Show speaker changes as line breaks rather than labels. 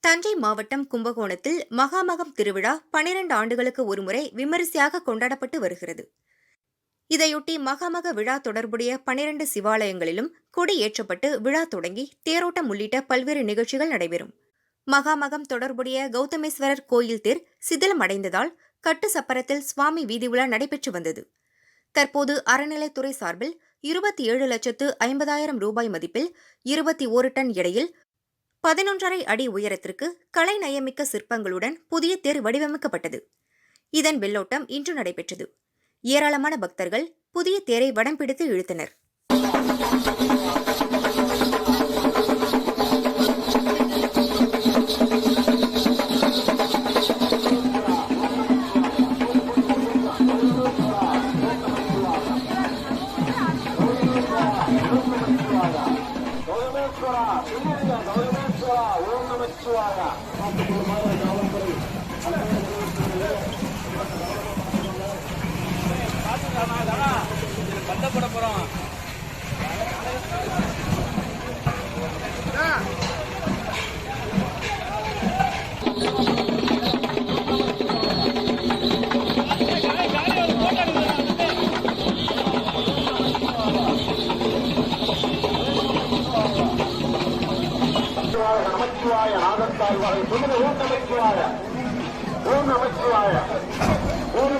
தஞ்சை மாவட்டம் கும்பகோணத்தில் மகாமகம் திருவிழா 12 ஆண்டுகளுக்கு ஒருமுறை விமரிசையாக கொண்டாடப்பட்டு வருகிறது. இதையொட்டி மகாமக விழா தொடர்புடைய 12 சிவாலயங்களிலும் கொடி ஏற்றப்பட்டு விழா தொடங்கி தேரோட்டம் உள்ளிட்ட பல்வேறு நிகழ்ச்சிகள் நடைபெறும். மகாமகம் தொடர்புடைய கௌதமேஸ்வரர் கோயில் தேர் சிதிலம் அடைந்ததால் கட்டு சப்பரத்தில் சுவாமி வீதி உலா நடைபெற்று வந்தது. தற்போது அறநிலைத்துறை சார்பில் 27,50,000 ரூபாய் மதிப்பில் 21 டன் எடையில் 11.5 அடி உயரத்திற்கு கலை நயமிக்க சிற்பங்களுடன் புதிய தேர் வடிவமைக்கப்பட்டது. இதன் வெள்ளோட்டம் இன்று நடைபெற்றது. ஏராளமான பக்தர்கள் புதிய தேரை வடம் பிடித்து இழுத்தனர்.
நமச்சிவாய நாகத்தால் வகை ஓம் நமச்சிவாய ஓம் நமச்சிவாய ஓம்